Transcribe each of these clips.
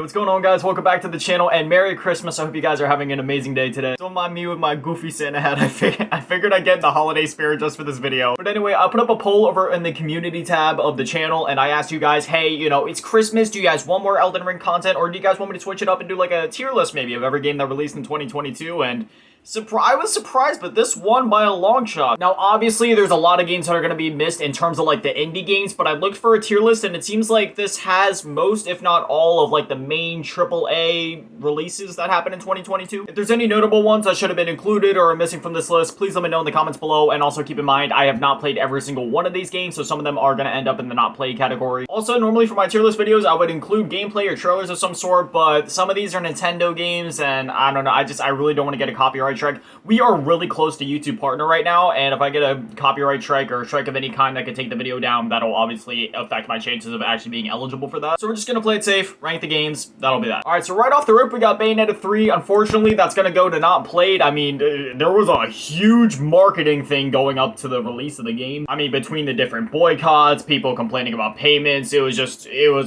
Hey, what's going on, guys? Welcome back to the channel and Merry Christmas. I hope you guys are having an amazing day today. Don't mind me with my goofy Santa hat. I figured I'd get in the holiday spirit just for this video. But anyway, I put up a poll over in the community tab of the channel and I asked you guys, hey, you know, it's Christmas. Do you guys want more Elden Ring content, or do you guys want me to switch it up and do like a tier list maybe of every game that released in 2022? And I was surprised, but this won by a long shot. Now, obviously, there's a lot of games that are going to be missed in terms of, like, the indie games, but I looked for a tier list, and it seems like this has most, if not all, of, like, the main AAA releases that happened in 2022. If there's any notable ones that should have been included or are missing from this list, please let me know in the comments below, and also keep in mind, I have not played every single one of these games, so some of them are going to end up in the not played category. Also, normally for my tier list videos, I would include gameplay or trailers of some sort, but some of these are Nintendo games, and I don't know, I really don't want to get a copyright strike. We are really close to YouTube partner right now, and if I get a copyright strike or a strike of any kind that could take the video down, that'll obviously affect my chances of actually being eligible for that. So we're just gonna play it safe, rank the games, that'll be that. Alright, so right off the rip, we got Bayonetta 3. Unfortunately, that's gonna go to not played. I mean, there was a huge marketing thing going up to the release of the game. I mean, between the different boycotts, people complaining about payments, it was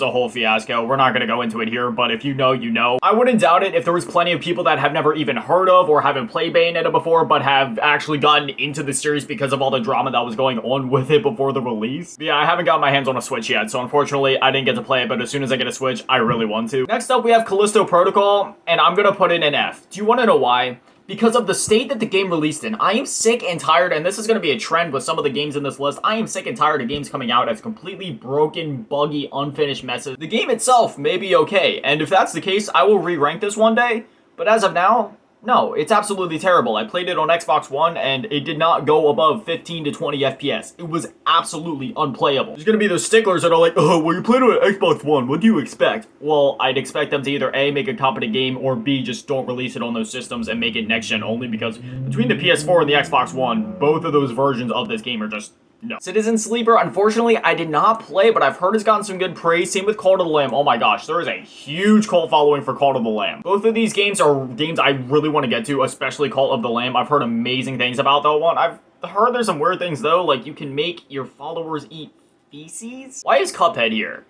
a whole fiasco. We're not gonna go into it here, but if you know, you know. I wouldn't doubt it if there was plenty of people that have never even heard of or haven't played Bayonetta before, but have actually gotten into the series because of all the drama that was going on with it before the release. But yeah, I haven't got my hands on a Switch yet, so unfortunately, I didn't get to play it, but as soon as I get a Switch, I really want to. Next up, we have Callisto Protocol, and I'm gonna put it in F. Do you want to know why? Because of the state that the game released in. I am sick and tired, and this is going to be a trend with some of the games in this list. I am sick and tired of games coming out as completely broken, buggy, unfinished messes. The game itself may be okay, and if that's the case, I will re-rank this one day, but as of now, no, it's absolutely terrible. I played it on Xbox One, and it did not go above 15 to 20 FPS. It was absolutely unplayable. There's gonna be those sticklers that are like, oh, well, you played it on Xbox One, what do you expect? Well, I'd expect them to either A, make a competent game, or B, just don't release it on those systems and make it next-gen only, because between the PS4 and the Xbox One, both of those versions of this game are just no. Citizen Sleeper, unfortunately, I did not play, but I've heard it's gotten some good praise. Same with Call to the Lamb. Oh my gosh, there is a huge cult following for Call to the Lamb. Both of these games are games I really want to get to, especially Call of the Lamb. I've heard amazing things about that one. I've heard there's some weird things, though, like you can make your followers eat feces? Why is Cuphead here?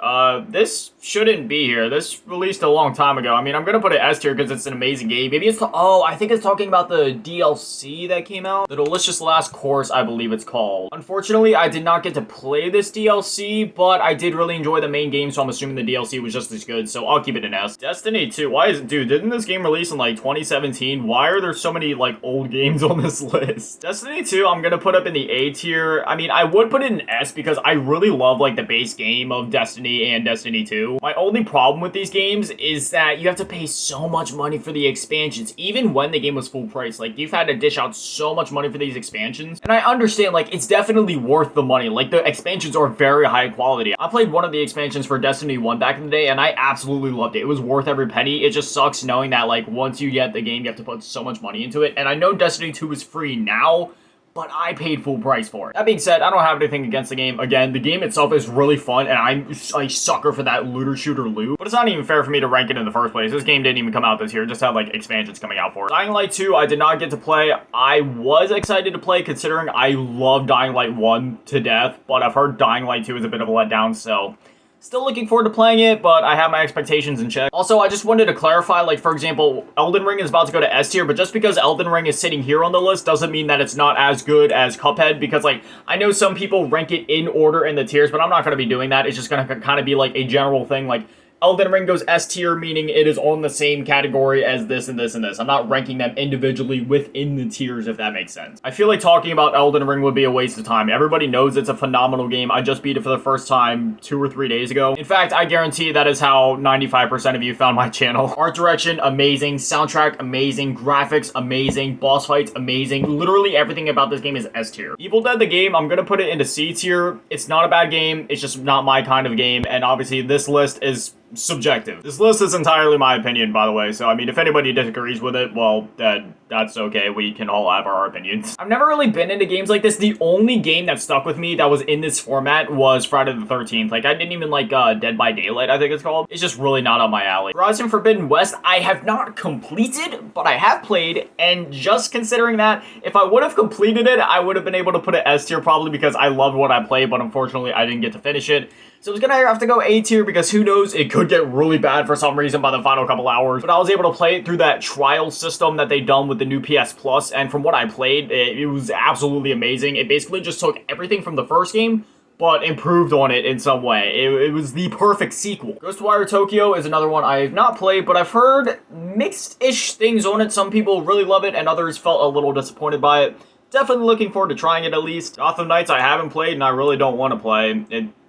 This shouldn't be here. This released a long time ago. I mean, I'm gonna put it S tier because it's an amazing game. Maybe it's I think it's talking about the DLC that came out. The Delicious Last Course, I believe it's called. Unfortunately, I did not get to play this DLC, but I did really enjoy the main game, so I'm assuming the DLC was just as good, so I'll keep it an S. Destiny 2, why is it, dude, didn't this game release in like 2017? Why are there so many like old games on this list? Destiny 2, I'm gonna put up in the A tier. I mean, I would put it in S because I really love like the base game of Destiny and Destiny 2. My only problem with these games is that you have to pay so much money for the expansions, even when the game was full price. Like, you've had to dish out so much money for these expansions, and I understand, like, it's definitely worth the money. Like, the expansions are very high quality. I played one of the expansions for Destiny 1 back in the day, and I absolutely loved it. It was worth every penny. It just sucks knowing that, like, once you get the game, you have to put so much money into it, and I know Destiny 2 is free now, but I paid full price for it. That being said, I don't have anything against the game. Again, the game itself is really fun, and I'm a sucker for that looter shooter loot. But it's not even fair for me to rank it in the first place. This game didn't even come out this year. It just had, like, expansions coming out for it. Dying Light 2, I did not get to play. I was excited to play, considering I love Dying Light 1 to death, but I've heard Dying Light 2 is a bit of a letdown, so still looking forward to playing it, but I have my expectations in check. Also, I just wanted to clarify, like, for example, Elden Ring is about to go to S tier, but just because Elden Ring is sitting here on the list doesn't mean that it's not as good as Cuphead, because, like, I know some people rank it in order in the tiers, but I'm not going to be doing that. It's just going to kind of be, like, a general thing, like, Elden Ring goes S tier, meaning it is on the same category as this and this and this. I'm not ranking them individually within the tiers, if that makes sense. I feel like talking about Elden Ring would be a waste of time. Everybody knows it's a phenomenal game. I just beat it for the first time 2 or 3 days ago. In fact, I guarantee that is how 95% of you found my channel. Art direction, amazing. Soundtrack, amazing. Graphics, amazing. Boss fights, amazing. Literally everything about this game is S tier. Evil Dead, the game, I'm gonna put it into C tier. It's not a bad game. It's just not my kind of game. And obviously, this list is subjective. This list is entirely my opinion, by the way, so I mean, if anybody disagrees with it, well, that's okay. We can all have our opinions. I've never really been into games like this. The only game that stuck with me that was in this format was Friday the 13th. Like, I didn't even like Dead by Daylight, I think it's called. It's just really not on my alley. Horizon Forbidden West, I have not completed, but I have played, and just considering that, if I would have completed it, I would have been able to put it S tier probably because I loved what I played, but unfortunately, I didn't get to finish it. So I was gonna have to go A tier because who knows, it could get really bad for some reason by the final couple hours. But I was able to play it through that trial system that they done with the new PS Plus, and from what I played, it was absolutely amazing. It basically just took everything from the first game, but improved on it in some way. It was the perfect sequel. Ghostwire Tokyo is another one I have not played, but I've heard mixed-ish things on it. Some people really love it, and others felt a little disappointed by it. Definitely looking forward to trying it at least. Gotham Knights I haven't played, and I really don't want to play.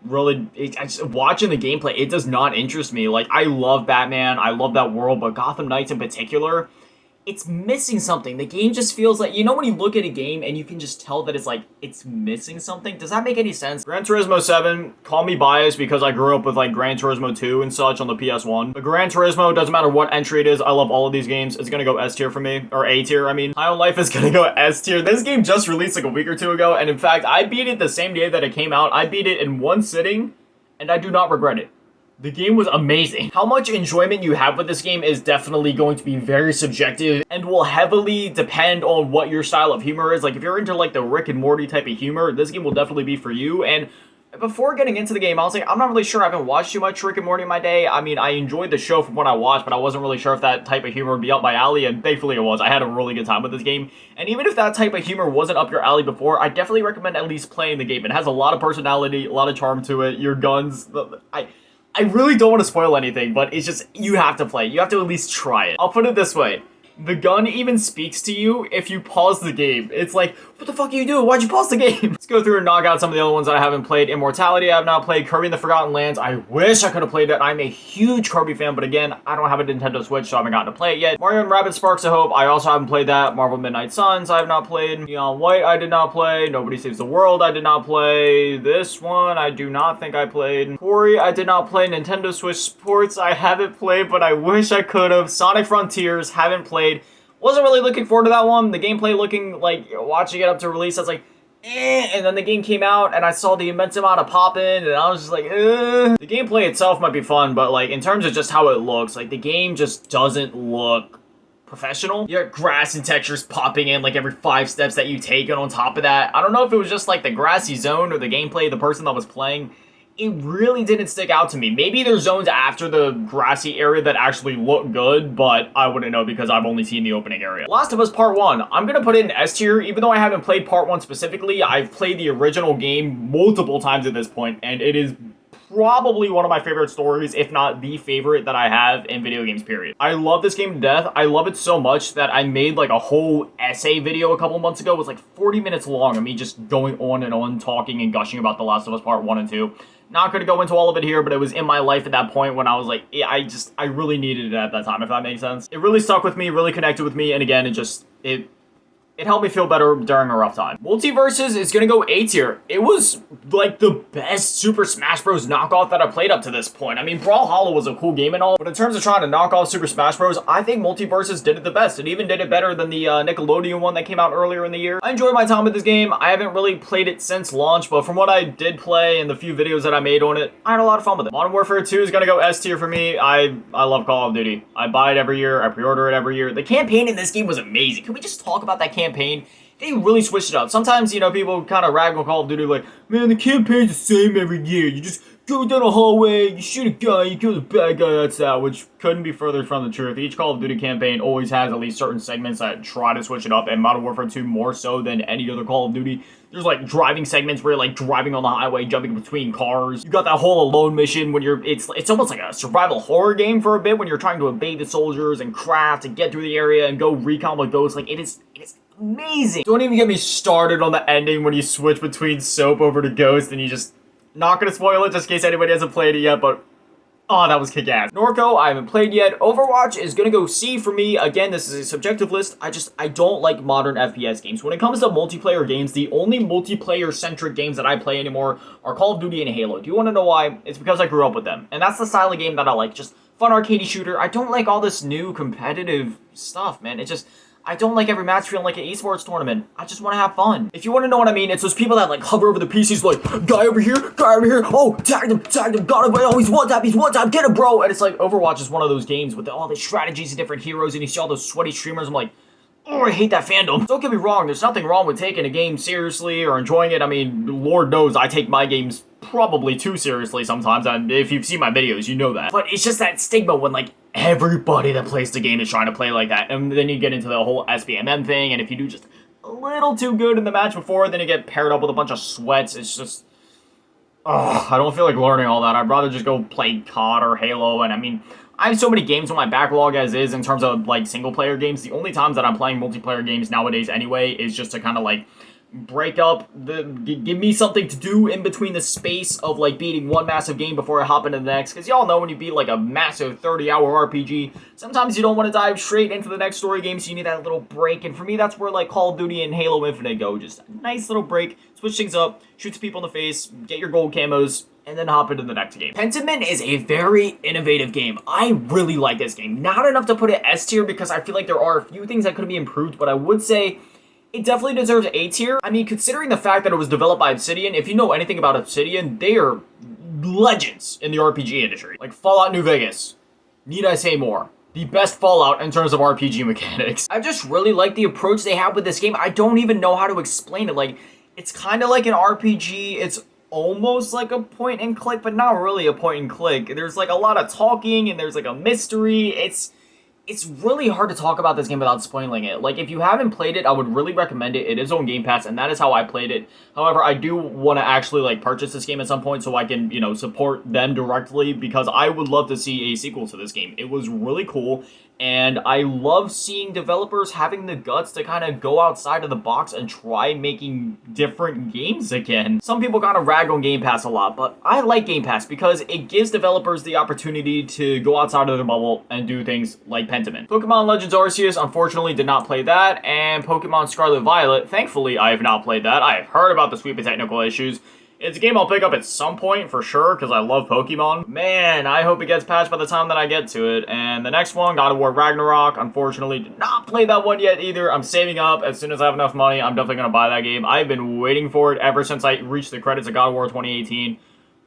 Watching the gameplay, it does not interest me. Like, I love Batman, I love that world, but Gotham Knights in particular, it's missing something. The game just feels like, you know when you look at a game and you can just tell that it's like, it's missing something? Does that make any sense? Gran Turismo 7, call me biased because I grew up with like Gran Turismo 2 and such on the PS1. But Gran Turismo, doesn't matter what entry it is, I love all of these games. It's gonna go S tier for me, or A tier, I mean. High on Life is gonna go S tier. This game just released like a week or two ago, and in fact, I beat it the same day that it came out. I beat it in one sitting, and I do not regret it. The game was amazing. How much enjoyment you have with this game is definitely going to be very subjective and will heavily depend on what your style of humor is. Like, if you're into like the Rick and Morty type of humor, this game will definitely be for you. And before getting into the game, I was like, I'm not really sure. I haven't watched too much Rick and Morty in my day. I mean, I enjoyed the show from what I watched, but I wasn't really sure if that type of humor would be up my alley, and thankfully it was. I had a really good time with this game. And even if that type of humor wasn't up your alley before, I definitely recommend at least playing the game. It has a lot of personality, a lot of charm to it. Your guns, I really don't want to spoil anything, but it's just, you have to play. You have to at least try it. I'll put it this way. The gun even speaks to you if you pause the game. It's like, what the fuck are you doing? Why'd you pause the game? Let's go through and knock out some of the other ones that I haven't played. Immortality I have not played. Kirby and the Forgotten Lands, I wish I could have played it. I'm a huge Kirby fan, but again, I don't have a Nintendo Switch, so I haven't gotten to play it yet. Mario and Rabbids Sparks of Hope, I also haven't played that. Marvel Midnight Suns, I have not played. Neon White, I did not play. Nobody Saves the World, I did not play. This one, I do not think I played. Quarry, I did not play. Nintendo Switch Sports, I haven't played, but I wish I could have. Sonic Frontiers, haven't played. Wasn't really looking forward to that one. The gameplay looking like, watching it up to release, I was like, eh. And then the game came out and I saw the immense amount of popping and I was just like, eh. The gameplay itself might be fun, but like in terms of just how it looks, like the game just doesn't look professional. You got grass and textures popping in like every 5 steps that you take, and on top of that, I don't know if it was just like the grassy zone or the gameplay of the person that was playing. It really didn't stick out to me. Maybe there's zones after the grassy area that actually look good, but I wouldn't know because I've only seen the opening area. Last of Us Part 1. I'm going to put it in S tier, even though I haven't played Part 1 specifically. I've played the original game multiple times at this point, and it is probably one of my favorite stories, if not the favorite that I have in video games, period. I love this game to death. I love it so much that I made like a whole essay video a couple months ago. It was like 40 minutes long of me just going on and on, talking and gushing about The Last of Us Part 1 and 2. Not going to go into all of it here, but it was in my life at that point when I was like, yeah, I really needed it at that time, if that makes sense. It really stuck with me, really connected with me, and again, it helped me feel better during a rough time. MultiVersus is gonna go A tier. It was like the best Super Smash Bros. Knockoff that I played up to this point. I mean, Brawlhalla was a cool game and all, but in terms of trying to knock off Super Smash Bros., I think MultiVersus did it the best. It even did it better than the Nickelodeon one that came out earlier in the year. I enjoyed my time with this game. I haven't really played it since launch, but from what I did play and the few videos that I made on it, I had a lot of fun with it. Modern Warfare 2 is gonna go S tier for me. I love Call of Duty. I buy it every year. I pre-order it every year. The campaign in this game was amazing. Can we just talk about that campaign? They really switched it up. Sometimes, you know, people kind of rag on Call of Duty like, man, the campaign's the same every year. You just go down a hallway, you shoot a guy, you kill the bad guy, that's that, which couldn't be further from the truth. Each Call of Duty campaign always has at least certain segments that try to switch it up, and Modern Warfare 2 more so than any other Call of Duty. There's like driving segments where you're like driving on the highway, jumping between cars. You got that whole alone mission when it's almost like a survival horror game for a bit when you're trying to evade the soldiers and craft and get through the area and go recon with ghosts. Like, it is amazing. Don't even get me started on the ending when you switch between Soap over to Ghost, and you just, not gonna spoil it just in case anybody hasn't played it yet, but oh, that was kick-ass. Norco, I haven't played yet. Overwatch is gonna go C for me. Again, this is a subjective list. I don't like modern FPS games. When it comes to multiplayer games, the only multiplayer-centric games that I play anymore are Call of Duty and Halo. Do you want to know why? It's because I grew up with them. And that's the style of game that I like. Just fun arcadey shooter. I don't like all this new competitive stuff, man. It just, I don't like every match feeling like an esports tournament. I just want to have fun. If you want to know what I mean, it's those people that like hover over the PCs like, guy over here, oh, tagged him, got him, oh, he's one tap, get him, bro. And it's like, Overwatch is one of those games with all the strategies and different heroes, and you see all those sweaty streamers. I'm like, Oh, I hate that fandom. Don't get me wrong, there's nothing wrong with taking a game seriously or enjoying it. I mean, Lord knows I take my games probably too seriously sometimes, and if you've seen my videos, you know that. But it's just that stigma when, like, everybody that plays the game is trying to play like that, and then you get into the whole SBMM thing, and if you do just a little too good in the match before, then you get paired up with a bunch of sweats. It's just... ugh, I don't feel like learning all that. I'd rather just go play COD or Halo, and I mean... I have so many games on my backlog as is in terms of, like, single-player games. The only times that I'm playing multiplayer games nowadays anyway is just to kind of, like, break up, give me something to do in between the space of, like, beating one massive game before I hop into the next. Because y'all know when you beat, like, a massive 30-hour RPG, sometimes you don't want to dive straight into the next story game, so you need that little break. And for me, that's where, like, Call of Duty and Halo Infinite go. Just a nice little break, switch things up, shoot some people in the face, get your gold camos, and then hop into the next game. Pentiment is a very innovative game. I really like this game. Not enough to put it S tier because I feel like there are a few things that could be improved, but I would say it definitely deserves A tier. I mean, considering the fact that it was developed by Obsidian, if you know anything about Obsidian, they are legends in the RPG industry. Like Fallout New Vegas. Need I say more? The best Fallout in terms of RPG mechanics. I just really like the approach they have with this game. I don't even know how to explain it. Like, it's kind of like an RPG. It's almost like a point and click, but not really a point and click. There's like a lot of talking and there's like a mystery. It's really hard to talk about this game without spoiling it. Like, if you haven't played it, I would really recommend it. It is on Game Pass, and that is how I played it. However, I do want to actually, like, purchase this game at some point so I can, you know, support them directly, because I would love to see a sequel to this game. It was really cool, and I love seeing developers having the guts to kind of go outside of the box and try making different games again. Some people kind of rag on Game Pass a lot, but I like Game Pass because it gives developers the opportunity to go outside of their bubble and do things like Pentiment. Pokemon Legends Arceus, unfortunately, did not play that, and Pokemon Scarlet Violet, thankfully, I have not played that. I have heard about the sweep of technical issues. It's a game I'll pick up at some point, for sure, because I love Pokemon. Man, I hope it gets patched by the time that I get to it. And the next one, God of War Ragnarok, unfortunately, did not play that one yet either. I'm saving up. As soon as I have enough money, I'm definitely going to buy that game. I've been waiting for it ever since I reached the credits of God of War 2018.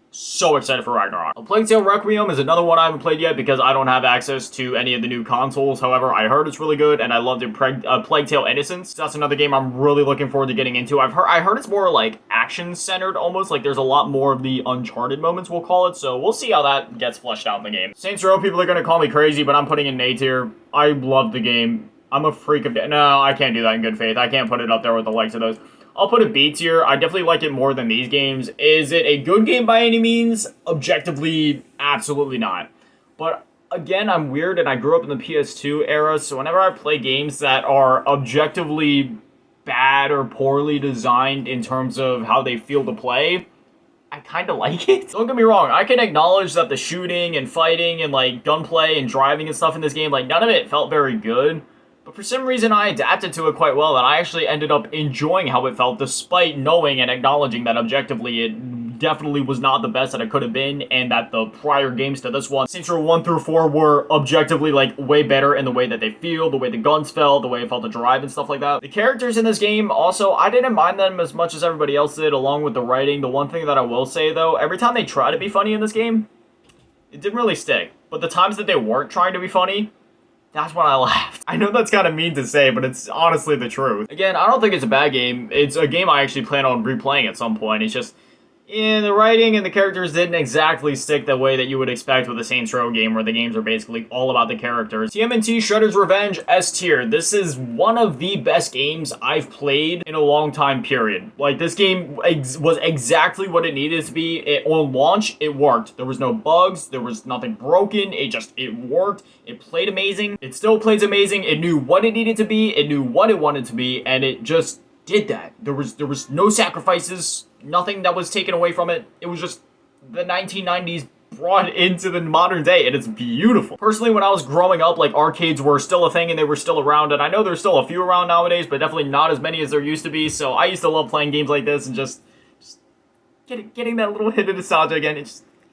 So excited for Ragnarok. A Plague Tale Requiem is another one I haven't played yet because I don't have access to any of the new consoles. However, I heard it's really good, and I loved it. Plague Tale Innocence. That's another game I'm really looking forward to getting into. I heard it's more like action-centered almost. Like there's a lot more of the Uncharted moments, we'll call it. So we'll see how that gets fleshed out in the game. Saints Row, people are going to call me crazy, but I'm putting it in A tier. I love the game. I'm a freak of... No, I can't do that in good faith. I can't put it up there with the likes of those. I'll put it B tier. I definitely like it more than these games. Is it a good game by any means? Objectively, absolutely not. But again, I'm weird and I grew up in the PS2 era, so whenever I play games that are objectively bad or poorly designed in terms of how they feel to play, I kind of like it. Don't get me wrong, I can acknowledge that the shooting and fighting and like gunplay and driving and stuff in this game, like none of it felt very good. But for some reason, I adapted to it quite well, and I actually ended up enjoying how it felt, despite knowing and acknowledging that objectively it definitely was not the best that it could have been, and that the prior games to this one, Saints Row 1 through 4, were objectively, like, way better in the way that they feel, the way the guns felt, the way it felt to drive, and stuff like that. The characters in this game, also, I didn't mind them as much as everybody else did, along with the writing. The one thing that I will say, though, every time they try to be funny in this game, it didn't really stick. But the times that they weren't trying to be funny, that's when I laughed. I know that's kind of mean to say, but it's honestly the truth. Again, I don't think it's a bad game. It's a game I actually plan on replaying at some point. It's just, the writing and the characters didn't exactly stick the way that you would expect with a Saints Row game, where the games are basically all about the characters. TMNT Shredder's Revenge S tier. This is one of the best games I've played in a long time, period. Like, this game was exactly what it needed to be. On launch, it worked. There was no bugs. There was nothing broken. It worked. It played amazing. It still plays amazing. It knew what it needed to be. It knew what it wanted to be, and it just did that. There was no sacrifices. Nothing that was taken away from it. It was just the 1990s brought into the modern day, and it's beautiful. Personally, when I was growing up, like, arcades were still a thing and they were still around, and I know there's still a few around nowadays, but definitely not as many as there used to be, so I used to love playing games like this and just getting that little hit of nostalgia again.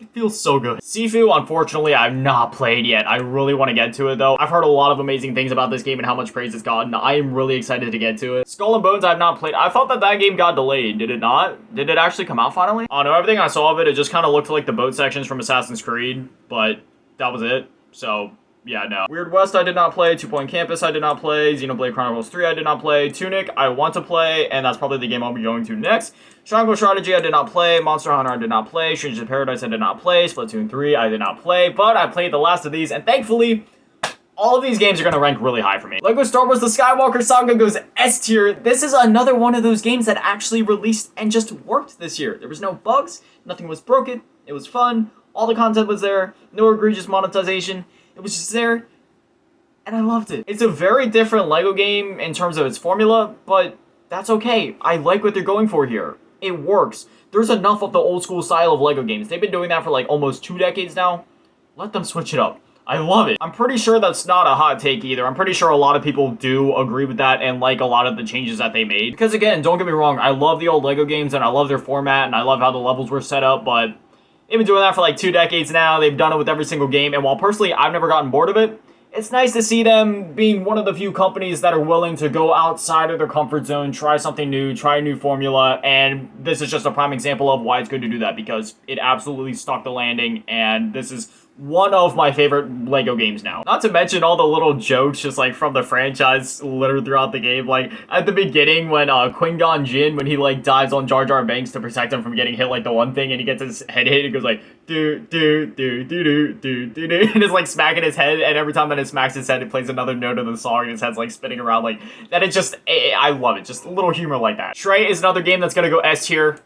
It feels so good. Sifu, unfortunately, I've not played yet. I really want to get to it, though. I've heard a lot of amazing things about this game and how much praise it's gotten. I am really excited to get to it. Skull and Bones, I've not played. I thought that game got delayed. Did it not? Did it actually come out finally? I don't know. Everything I saw of it, it just kind of looked like the boat sections from Assassin's Creed, but that was it. So, Yeah, no. Weird West I did not play, Two Point Campus I did not play, Xenoblade Chronicles 3 I did not play, Tunic I want to play, and that's probably the game I'll be going to next. Triangle Strategy I did not play, Monster Hunter I did not play, Strangers in Paradise I did not play, Splatoon 3 I did not play, but I played the last of these, and thankfully, all of these games are going to rank really high for me. Lego Star Wars The Skywalker Saga goes S tier. This is another one of those games that actually released and just worked this year. There was no bugs, nothing was broken, it was fun, all the content was there, no egregious monetization, it was just there, and I loved it. It's a very different LEGO game in terms of its formula, but that's okay. I like what they're going for here. It works. There's enough of the old school style of LEGO games. They've been doing that for like almost 2 decades now. Let them switch it up. I love it. I'm pretty sure that's not a hot take either. I'm pretty sure a lot of people do agree with that and like a lot of the changes that they made. Because again, don't get me wrong, I love the old LEGO games and I love their format and I love how the levels were set up, but they've been doing that for like 2 decades now. They've done it with every single game, and while personally I've never gotten bored of it, it's nice to see them being one of the few companies that are willing to go outside of their comfort zone, try something new, try a new formula, and this is just a prime example of why it's good to do that, because it absolutely stuck the landing, and this is one of my favorite LEGO games now. Not to mention all the little jokes just like from the franchise littered throughout the game. Like at the beginning when Qui-Gon Jinn, when he like dives on Jar Jar Binks to protect him from getting hit like the one thing, and he gets his head hit, it goes like do do do do do do do do, and it's like smacking his head, and every time that it smacks his head it plays another note of the song and his head's like spinning around like that. It's just, I love it. Just a little humor like that. Shrey is another game that's gonna go S tier.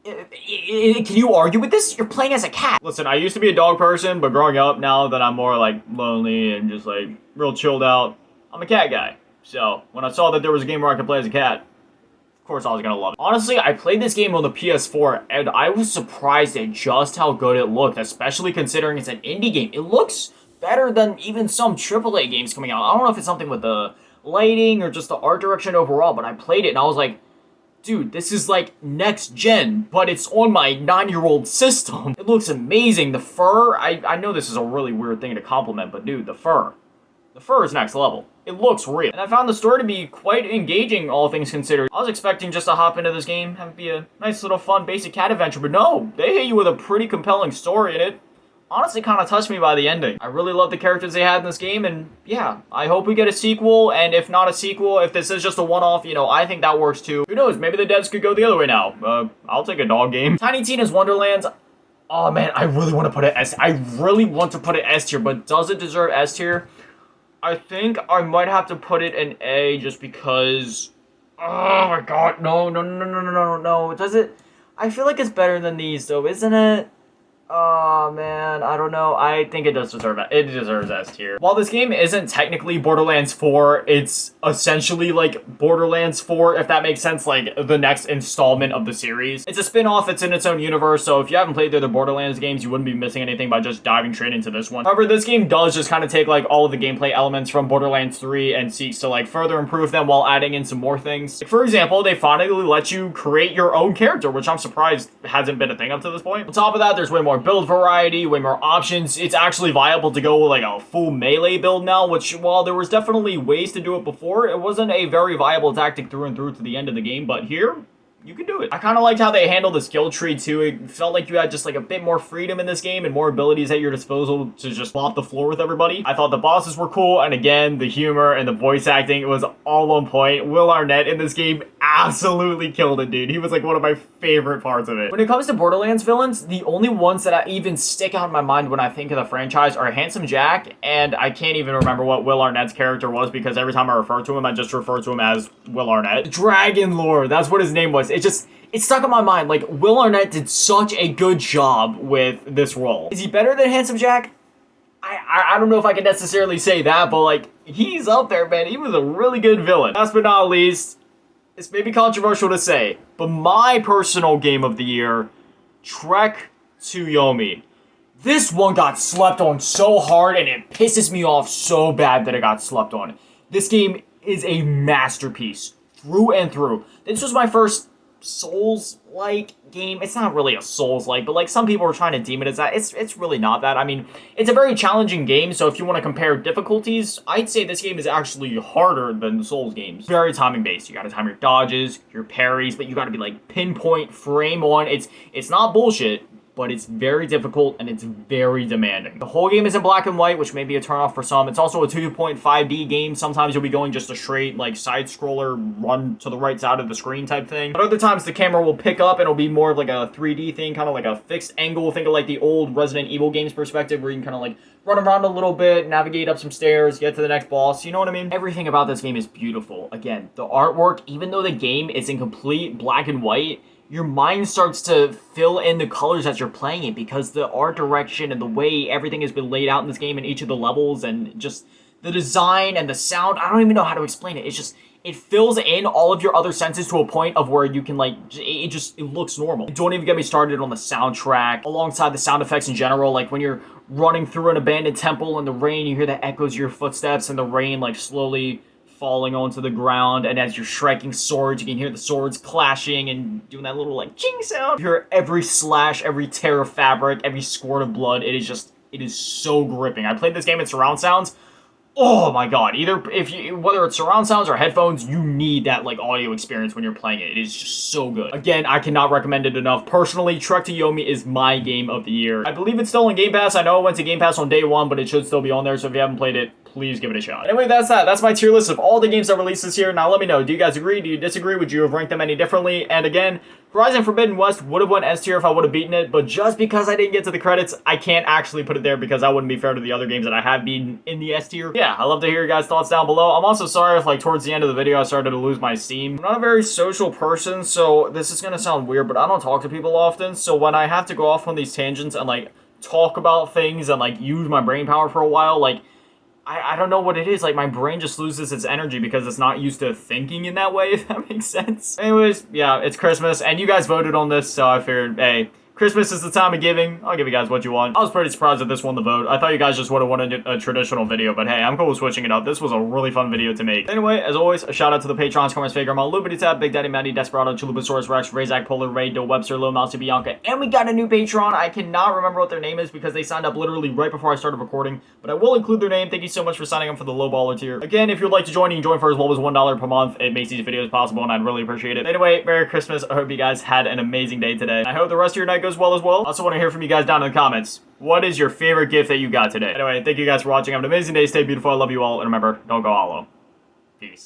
Can you argue with this? You're playing as a cat. Listen, I used to be a dog person, but growing up, now that I'm more like lonely and just like real chilled out, I'm a cat guy. So when I saw that there was a game where I could play as a cat, of course I was gonna love it. Honestly, I played this game on the PS4 and I was surprised at just how good it looked, especially considering it's an indie game. It looks better than even some AAA games coming out. I don't know if it's something with the lighting or just the art direction overall, but I played it and I was like, dude, this is like next gen, but it's on my 9-year-old system. It looks amazing. The fur, I know this is a really weird thing to compliment, but dude, the fur is next level. It looks real. And I found the story to be quite engaging, all things considered. I was expecting just to hop into this game, have it be a nice little fun basic cat adventure, but no, they hit you with a pretty compelling story in it. Honestly kind of touched me by the ending. I really love the characters they had in this game, and yeah, I hope we get a sequel, and if not a sequel, if this is just a one-off, you know, I think that works too. Who knows, maybe the devs could go the other way now. I'll take a dog game. Tiny Tina's Wonderlands, oh man, I really want to put it S. I really want to put it S tier, but does it deserve S tier? I think I might have to put it in A just because, oh my god, no, does it? I feel like it's better than these though, isn't it? Oh man, I don't know. I think it does deserve it. It deserves S tier. While this game isn't technically Borderlands 4, it's essentially like Borderlands 4, if that makes sense, like the next installment of the series. It's a spin-off, it's in its own universe, so if you haven't played the other Borderlands games, you wouldn't be missing anything by just diving straight into this one. However, this game does just kind of take like all of the gameplay elements from Borderlands 3 and seeks to like further improve them while adding in some more things. Like, for example, they finally let you create your own character, which I'm surprised hasn't been a thing up to this point. On top of that, there's way more build variety, way more options. It's actually viable to go with like a full melee build now, which while there was definitely ways to do it before, it wasn't a very viable tactic through and through to the end of the game, but here, you can do it. I kind of liked how they handled the skill tree too. It felt like you had just like a bit more freedom in this game and more abilities at your disposal to just mop the floor with everybody. I thought the bosses were cool, and again, the humor and the voice acting, it was all on point. Will Arnett in this game absolutely killed it, dude. He was like one of my favorite parts of it. When it comes to Borderlands villains, the only ones that even stick out in my mind when I think of the franchise are Handsome Jack, and I can't even remember what Will Arnett's character was because every time I refer to him, I just refer to him as Will Arnett. Dragon Lord, that's what his name was. It stuck in my mind. Like, Will Arnett did such a good job with this role. Is he better than Handsome Jack? I don't know if I can necessarily say that, but like, he's up there, man. He was a really good villain. Last but not least, it's maybe controversial to say, but my personal game of the year, Trek to Yomi. This one got slept on so hard, and it pisses me off so bad that it got slept on. This game is a masterpiece through and through. This was my first Souls-like game. It's not really a Souls-like, but like some people are trying to deem it as that. It's really not that. I mean, it's a very challenging game, so if you want to compare difficulties, I'd say this game is actually harder than the Souls games. Very timing-based. You gotta time your dodges, your parries, but you gotta be like pinpoint, frame on. It's not bullshit. but it's very difficult and it's very demanding. The whole game is in black and white, which may be a turnoff for some. It's also a 2.5D game. Sometimes you'll be going just a straight, like, side-scroller, run to the right side of the screen type thing. But other times the camera will pick up and it'll be more of like a 3D thing, kind of like a fixed angle. Think of like the old Resident Evil games perspective, where you can kind of like run around a little bit, navigate up some stairs, get to the next boss, you know what I mean? Everything about this game is beautiful. Again, the artwork, even though the game is in complete black and white, your mind starts to fill in the colors as you're playing it, because the art direction and the way everything has been laid out in this game in each of the levels, and just the design and the sound, I don't even know how to explain it. It's just, it fills in all of your other senses to a point of where you can, like, it looks normal. Don't even get me started on the soundtrack, alongside the sound effects in general. Like, when you're running through an abandoned temple in the rain, you hear the echoes of your footsteps and the rain, like, slowly falling onto the ground, and as you're striking swords, you can hear the swords clashing and doing that little, like, ching sound. You hear every slash, every tear of fabric, every squirt of blood. It is so gripping. I played this game in surround sounds. Oh my god, whether it's surround sounds or headphones, you need that, like, audio experience when you're playing it. It is just so good. Again, I cannot recommend it enough. Personally, Trek to Yomi is my game of the year. I believe it's still in Game Pass. I know it went to Game Pass on day one, but it should still be on there, so if you haven't played it, please give it a shot. Anyway, that's that. That's my tier list of all the games that released this year. Now let me know, do you guys agree? Do you disagree? Would you have ranked them any differently? And again, Horizon Forbidden West would have won S tier if I would have beaten it, but just because I didn't get to the credits, I can't actually put it there, because that wouldn't be fair to the other games that I have beaten in the S tier. Yeah, I'd love to hear your guys' thoughts down below. I'm also sorry if, like, towards the end of the video I started to lose my steam. I'm not a very social person, so this is gonna sound weird, but I don't talk to people often, so when I have to go off on these tangents and, like, talk about things and, like, use my brain power for a while, like, I don't know what it is. Like, my brain just loses its energy because it's not used to thinking in that way, if that makes sense. Anyways, yeah, it's Christmas, and you guys voted on this, so I figured, hey, Christmas is the time of giving. I'll give you guys what you want. I was pretty surprised that this won the vote. I thought you guys just would have wanted a traditional video, but hey, I'm cool with switching it up. This was a really fun video to make. Anyway, as always, a shout out to the patrons, comments, Faker, Lubity Tab, Big Daddy Matty, Desperado, Chulubasaurus Rex, Razak, Polar, Ray, Do Webster, Lil Mouse, Bianca, and we got a new patron. I cannot remember what their name is because they signed up literally right before I started recording, but I will include their name. Thank you so much for signing up for the low baller tier. Again, if you'd like to join, you can join for as low as $1 per month. It makes these videos possible, and I'd really appreciate it. Anyway, Merry Christmas. I hope you guys had an amazing day today. I hope the rest of your night goes well as well. Also want to hear from you guys down in the comments. What is your favorite gift that you got today? Anyway, thank you guys for watching. Have an amazing day. Stay beautiful. I love you all. And remember, don't go hollow. Peace.